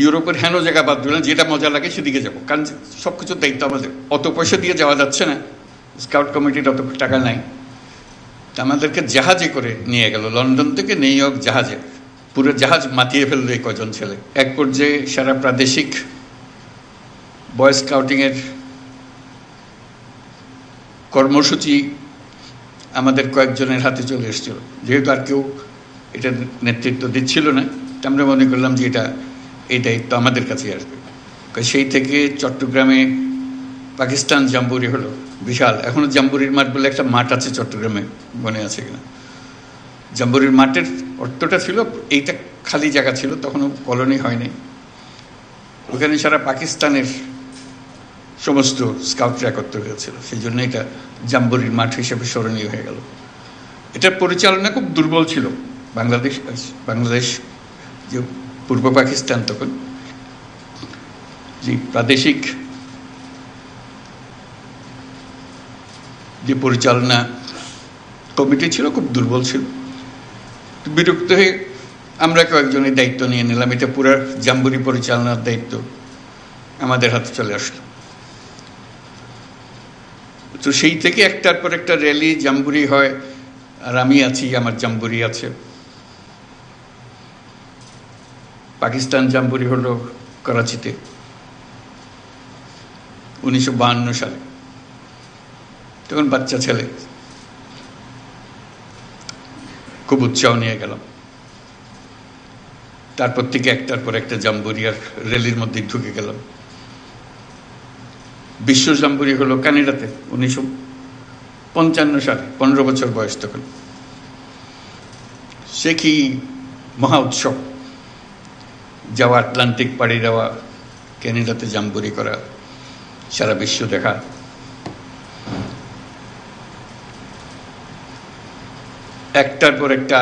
ইউরোপের হেন জায়গা বাদ দিলাম, যেটা মজা লাগে সেদিকে যাবো, কারণ সব কিছুর দায়িত্ব আমাদের। অত পয়সা দিয়ে যাওয়া যাচ্ছে না, স্কাউট কমিটির অত টাকা নাই। তা আমাদেরকে জাহাজে করে নিয়ে গেল, লন্ডন থেকে নিউ ইয়র্ক জাহাজে। পুরো জাহাজ মাতিয়ে ফেললো এই কজন ছেলে। এক পর্যায়ে সারা প্রাদেশিক বয় স্কাউটিংয়ের কর্মসূচি আমাদের কয়েকজনের হাতে চলে এসেছিল। যেহেতু আর কেউ এটা নেতৃত্ব দিচ্ছিল না, আমরা মনে করলাম যে এই দায়িত্ব আমাদের কাছেই আসবে। সেই থেকে চট্টগ্রামে পাকিস্তান জাম্বুরি হলো, বিশাল। এখনও জাম্বুরির মাঠ বলে একটা মাঠ আছে চট্টগ্রামে, মনে আছে কিনা? জাম্বুরির মাঠের অর্থটা ছিল, এইটা খালি জায়গা ছিল, তখনও কলোনি হয়নি। ওখানে সারা পাকিস্তানের সমস্ত স্কাউটরা একত্র হয়েছিল, সেই জন্য এটা জাম্বুরির মাঠ হিসেবে স্মরণীয় হয়ে গেল। এটার পরিচালনা খুব দুর্বল ছিল। বাংলাদেশ যে পূর্ব পাকিস্তান, তখন যে প্রাদেশিক যে পরিচালনা কমিটি ছিল খুব দুর্বল ছিল। বিরক্ত হয়ে আমরা কয়েকজনের দায়িত্ব নিয়ে নিলাম। এটা পুরো জাম্বুরি পরিচালনার দায়িত্ব আমাদের হাতে চলে আসলো। তো সেই থেকে একটার পর একটা র্যালি জাম্বুরি হয়, আর আমি আছি, আমার জাম্বুরি আছে। পাকিস্তান জাম্বুরি হলো করাচিতে 1952 সালে। তখন বাচ্চা ছেলে, খুব উৎসাহ নিয়ে গেলাম। তারপর থেকে একটার পর একটা জাম্বুরি আর র্যালির মধ্যে ঢুকে গেলাম। বিশ্ব জাম্বুরি হলো কানাডাতে 1955 সালে, 15 বছর বয়স তখন। সে কি মহা উৎসব, যাওয়া, আটলান্টিক পাড়ি দেওয়া, ক্যানাডাতে জাম্বুরি করা, সারা বিশ্ব দেখা। একটার পর একটা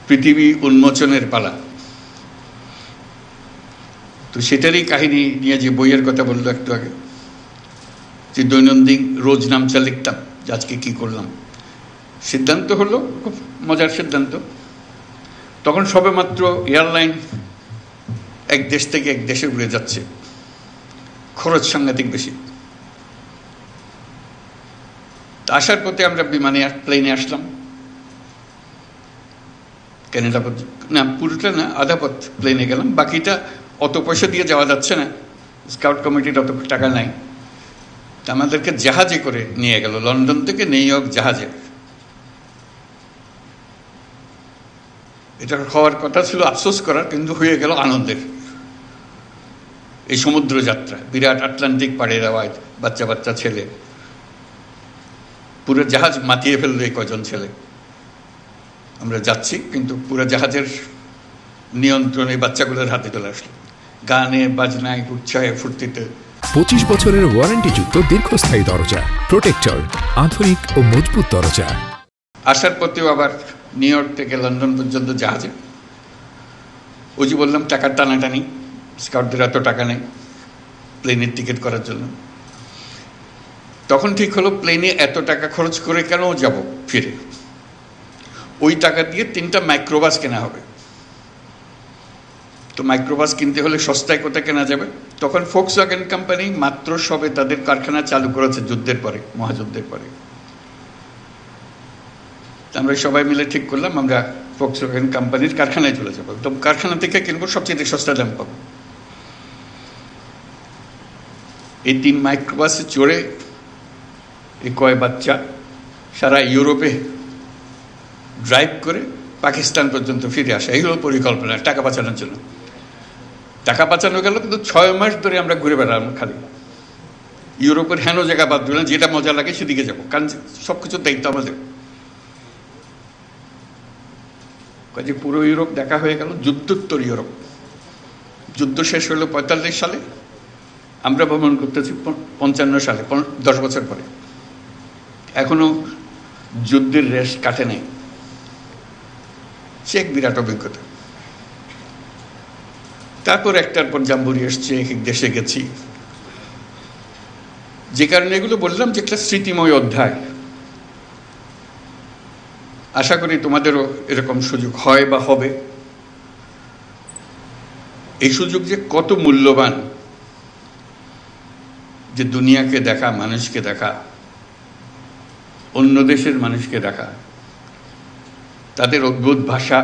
পৃথিবী উন্মোচনের পালা। তো সেটারই কাহিনী নিয়ে যে বইয়ের কথা বললো একটু আগে, যে দৈনন্দিন রোজ নামচা লিখতাম যে আজকে কী করলাম। সিদ্ধান্ত হলো, খুব মজার সিদ্ধান্ত, তখন সবেমাত্র এয়ারলাইন এক দেশ থেকে এক দেশে উড়ে যাচ্ছে, খরচ সাংঘাতিক বেশি। আসার পথে আমরা প্লেনে আসলাম ক্যানাডা না, পুরোটা না, আধা পথ প্লেনে গেলাম, বাকিটা অত পয়সা দিয়ে যাওয়া যাচ্ছে না, স্কাউট কমিটির অত টাকা নাই। তা আমাদেরকে জাহাজে করে নিয়ে গেল, লন্ডন থেকে নিউ ইয়র্ক জাহাজে। এটা হওয়ার কথা ছিল আফসোস করার, কিন্তু হয়ে গেল আনন্দের। এই সমুদ্র যাত্রা, বিরাট আটলান্টিক পাড়ি দেওয়ায় বাচ্চা বাচ্চা ছেলে, পুরো জাহাজ মাতিয়ে ফেললো এই কজন ছেলে। আমরা যাচ্ছি, কিন্তু পুরো জাহাজের নিয়ন্ত্রণ এই বাচ্চাগুলোর হাতে চলে আসলো, গানে বাজনায় উৎসাহে ফুর্তিতে। 25 বছরের ওয়ারেন্টিযুক্ত দীর্ঘস্থায়ী দরজা প্রোটেক্টর, আধুনিক ও মজবুত দরজা। আসার পথেও আবার নিউ ইয়র্ক থেকে লন্ডন পর্যন্ত জাহাজে। ওই যে বললাম টাকার টানাটানি, স্কাউটদের এত টাকা নেই প্লেনের টিকিট করার জন্য। তখন ঠিক হলো প্লেনে এত টাকা খরচ করে কেন যাব ফিরে, ওই টাকা দিয়ে 3টা মাইক্রোবাস কেনা হবে। তো মাইক্রোবাস কিনতে হলে সস্তায় কোথায় কেনা যাবে? তখন ফোক্সওয়াগন কোম্পানি মাত্র সবে তাদের কারখানা চালু করেছে যুদ্ধের পরে, মহাযুদ্ধের পরে। আমরা সবাই মিলে ঠিক করলাম আমরা ফোক্সওয়াগন কোম্পানির কারখানায় চলে যাবো, তো কারখানা থেকে কিনবো, সবচেয়ে সস্তা দাম পাবো। এই 3 মাইক্রোবাসে চড়ে এই কয় বাচ্চা সারা ইউরোপে ড্রাইভ করে পাকিস্তান পর্যন্ত ফিরে আসা, এই হলো পরিকল্পনা টাকা বাঁচানোর জন্য। টাকা বাঁচানো গেল, কিন্তু 6 মাস ধরে আমরা ঘুরে বেড়ালাম খালি ইউরোপের হেন জায়গা বাদ দিলাম, যেটা মজা লাগে সেদিকে যাবো, কারণ সব কিছুর দায়িত্ব আমাদের। কাজে পুরো ইউরোপ দেখা হয়ে গেল, যুদ্ধোত্তর ইউরোপ। যুদ্ধ শেষ হলো 45 সালে, আমরা ভ্রমণ করতেছি 55 সালে, 10 বছর পরে। এখনো যুদ্ধের রেশ কাটে নাই। সে এক বিরাট অভিজ্ঞতা। তারপর একটার পর জাম্বুরি এসছে, এক এক দেশে গেছি। যে কারণে এগুলো বললাম যে একটা স্মৃতিময় অধ্যায়। আশা করি তোমাদেরও এরকম সুযোগ হয় বা হবে। এই সুযোগ যে কত মূল্যবান, যে দুনিয়াকে দেখা, মানুষকে দেখা, অন্য দেশের মানুষকে দেখা, তাদের অদ্ভুত ভাষা,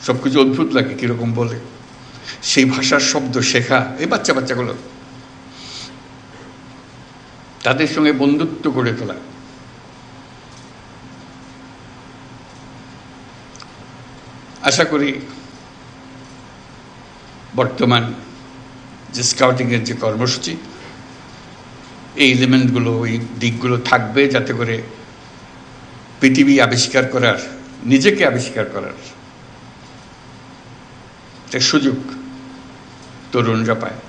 সবকিছু অদ্ভুত লাগে কিরকম বলে, সেই ভাষার শব্দ শেখা, এই বাচ্চাগুলো তাদের সঙ্গে বন্ধুত্ব গড়ে তোলা। আশা করি বর্তমান যে স্কাউটিংয়ের যে কর্মসূচি, এই এলিমেন্টগুলো, এই দিকগুলো থাকবে, যাতে করে পৃথিবী আবিষ্কার করার, নিজেকে আবিষ্কার করার একটা সুযোগ তরুণরা পায়।